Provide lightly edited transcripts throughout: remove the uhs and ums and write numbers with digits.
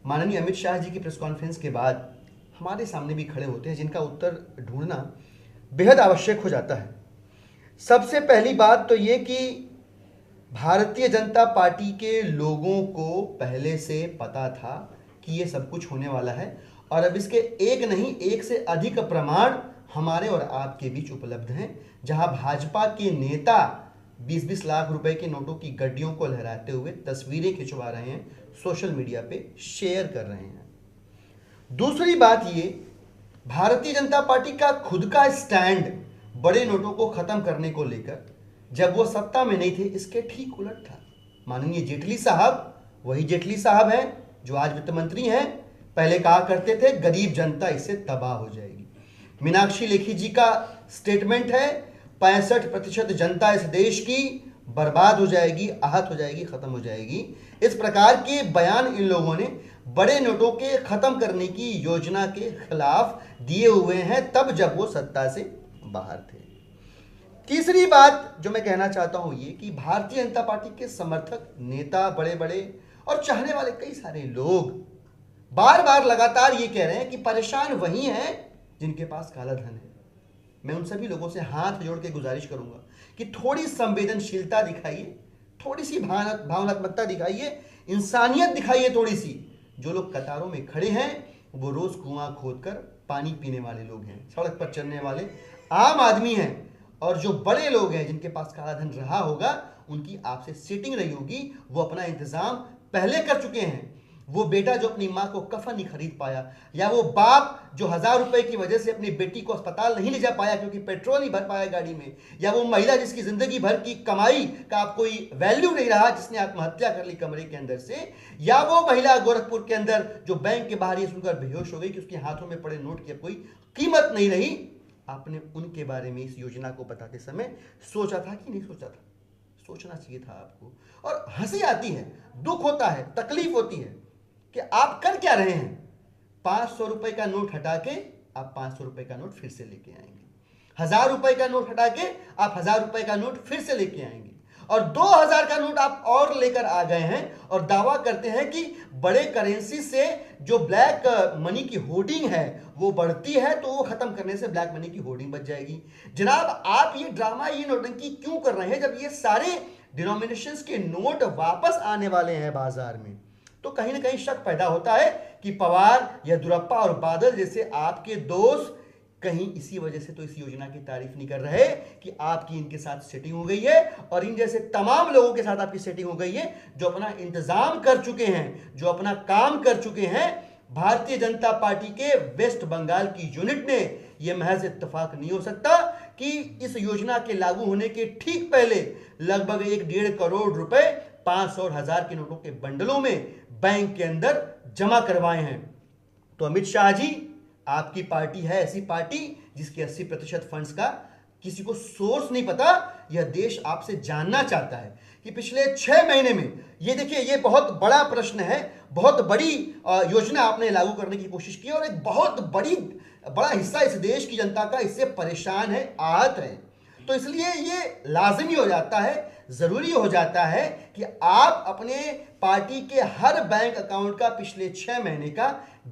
माननीय अमित शाह जी की press conference के बाद हमारे सामने भी खड़े होते हैं जिनका उत्तर ढूंढना बेहद आवश्यक हो जाता है। सबसे पहली बात तो ये कि भारतीय जनता पार्टी के लोगों को पहले से पता था कि ये सब कुछ होने वाला है और अब इसके एक नहीं एक से अधिक प्रमाण हमारे और आपके बीच उपलब्ध हैं, जहां भाजपा के नेता 20-20 लाख रुपए के नोटों की गड्डियों को लहराते हुए तस्वीरें खिंचवा रहे हैं, सोशल मीडिया पे शेयर कर रहे हैं। दूसरी बात ये, भारतीय जनता पार्टी का खुद का स्टैंड बड़े नोटों को खत्म करने को लेकर जब वो सत्ता में नहीं थे इसके ठीक उलट था। माननीय जेटली साहब वही जेटली साहब हैं जो आज वित्त मंत्री हैं, पहले कहा करते थे गरीब जनता इससे तबाह हो जाएगी। मीनाक्षी लेखी जी का स्टेटमेंट है 65% जनता इस देश की बर्बाद हो जाएगी, आहत हो जाएगी, खत्म हो जाएगी। इस प्रकार के बयान इन लोगों ने बड़े नोटों के खत्म करने की योजना के खिलाफ दिए हुए हैं तब जब वो सत्ता से बाहर थे। तीसरी बात जो मैं कहना चाहता हूं ये कि भारतीय जनता पार्टी के समर्थक नेता, बड़े बड़े और चाहने वाले कई सारे लोग बार बार लगातार ये कह रहे हैं कि परेशान वही हैं जिनके पास काला धन है। मैं उन सभी लोगों से हाथ जोड़ के गुजारिश करूंगा कि थोड़ी संवेदनशीलता दिखाइए, थोड़ी सी भावनात्मकता दिखाइए, इंसानियत दिखाइए थोड़ी सी। जो लोग कतारों में खड़े हैं वो रोज कुआं खोदकर पानी पीने वाले लोग हैं, सड़क पर चलने वाले आम आदमी हैं, और जो बड़े लोग हैं जिनके पास काला धन रहा होगा उनकी आपसे सेटिंग रही होगी, वो अपना इंतजाम पहले कर चुके हैं। वो बेटा जो अपनी मां को कफन नहीं खरीद पाया, या वो बाप जो 1000 रुपए की वजह से अपनी बेटी को अस्पताल नहीं ले जा पाया क्योंकि पेट्रोल नहीं भर पाया गाड़ी में, या वो महिला जिसकी जिंदगी भर की कमाई का आप कोई वैल्यू नहीं रहा जिसने आत्महत्या कर ली कमरे के अंदर से, या वो महिला गोरखपुर के अंदर जो बैंक के बाहर ये सुनकर बेहोश हो गई कि उसके हाथों में पड़े नोट की अब कोई कीमत नहीं रही। आपने उनके बारे में इस योजना को बताते समय सोचा था कि नहीं सोचा था? सोचना चाहिए था आपको। और हंसी आती है, दुख होता है, तकलीफ होती है कि आप कर क्या रहे हैं। 500 रुपए का नोट हटा के आप 500 रुपए का नोट फिर से लेके आएंगे, 1000 रुपए का नोट हटा के आप 1000 रुपए का नोट फिर से लेके आएंगे, और 2000 का नोट आप और लेकर आ गए हैं और दावा करते हैं कि बड़े करेंसी से जो ब्लैक मनी की होर्डिंग है वो बढ़ती है तो वो खत्म करने से ब्लैक मनी की होर्डिंग बच जाएगी। जनाब, आप ये ड्रामा, ये नोटंकी क्यों कर रहे हैं जब ये सारे डिनोमिनेशंस के नोट वापस आने वाले हैं बाजार में? तो कहीं ना कहीं शक पैदा होता है कि पवार या दुरप्पा और बादल जैसे आपके दोस्त कहीं इसी वजह से तो इस योजना की तारीफ नहीं कर रहे कि आपकी इनके साथ सेटिंग हो गई है, और इन जैसे तमाम लोगों के साथ आपकी सेटिंग हो गई है जो अपना इंतजाम कर चुके हैं, जो अपना काम कर चुके हैं। भारतीय जनता पार्टी के वेस्ट बंगाल की यूनिट ने यह महज इत्तेफाक नहीं हो सकता कि इस योजना के लागू होने के ठीक पहले लगभग 1.5 करोड़ रुपए 500 और 1000 के नोटों के बंडलों में बैंक के अंदर जमा करवाए हैं। तो अमित शाह जी, आपकी पार्टी है ऐसी पार्टी जिसके 80% फंड्स का किसी को सोर्स नहीं पता। यह देश आपसे जानना चाहता है कि पिछले 6 महीने में, ये देखिए, ये बहुत बड़ा प्रश्न है, बहुत बड़ी योजना आपने लागू करने की कोशिश की और एक बहुत बड़ा हिस्सा इस देश की जनता का इससे परेशान है, आहत है। तो इसलिए ये लाजिमी हो जाता है, जरूरी हो जाता है कि आप अपने पार्टी के हर बैंक अकाउंट का पिछले 6 महीने का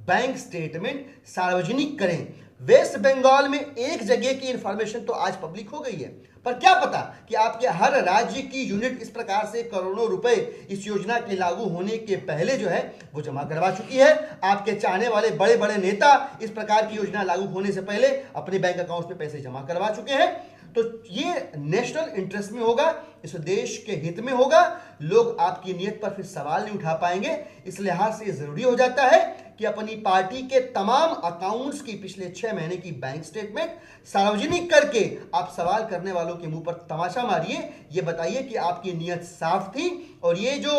बैंक स्टेटमेंट सार्वजनिक करें। वेस्ट बंगाल में एक जगह की इंफॉर्मेशन तो आज पब्लिक हो गई है, पर क्या पता कि आपके हर राज्य की यूनिट इस प्रकार से करोड़ों रुपए इस योजना के लागू होने के पहले जो है वो जमा करवा चुकी है। आपके चाहने वाले बड़े बड़े नेता इस प्रकार की योजना लागू होने से पहले अपने बैंक अकाउंट में पैसे जमा करवा चुके हैं। तो ये नेशनल इंटरेस्ट में होगा, इस देश के हित में होगा, लोग आपकी नीयत पर फिर सवाल नहीं उठा पाएंगे। इस लिहाज से जरूरी हो जाता है कि अपनी पार्टी के तमाम अकाउंट्स की पिछले 6 महीने की बैंक स्टेटमेंट सार्वजनिक करके आप सवाल करने वालों के मुंह पर तमाचा मारिए। ये बताइए कि आपकी नीयत साफ थी, और ये जो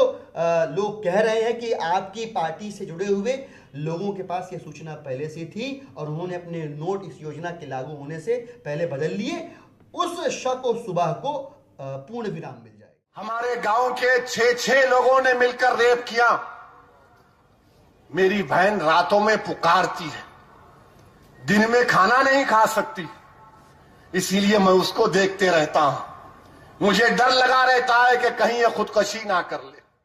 लोग कह रहे हैं कि आपकी पार्टी से जुड़े हुए लोगों के पास ये सूचना पहले से थी और उन्होंने अपने नोट इस योजना के लागू होने से पहले बदल लिए, उस शक और सुबह को पूर्ण विराम मिल जाए। हमारे गांव के 6 लोगों ने मिलकर रेप किया। मेरी बहन रातों में पुकारती है, दिन में खाना नहीं खा सकती, इसीलिए मैं उसको देखते रहता हूं। मुझे डर लगा रहता है कि कहीं ये खुदकुशी ना कर ले।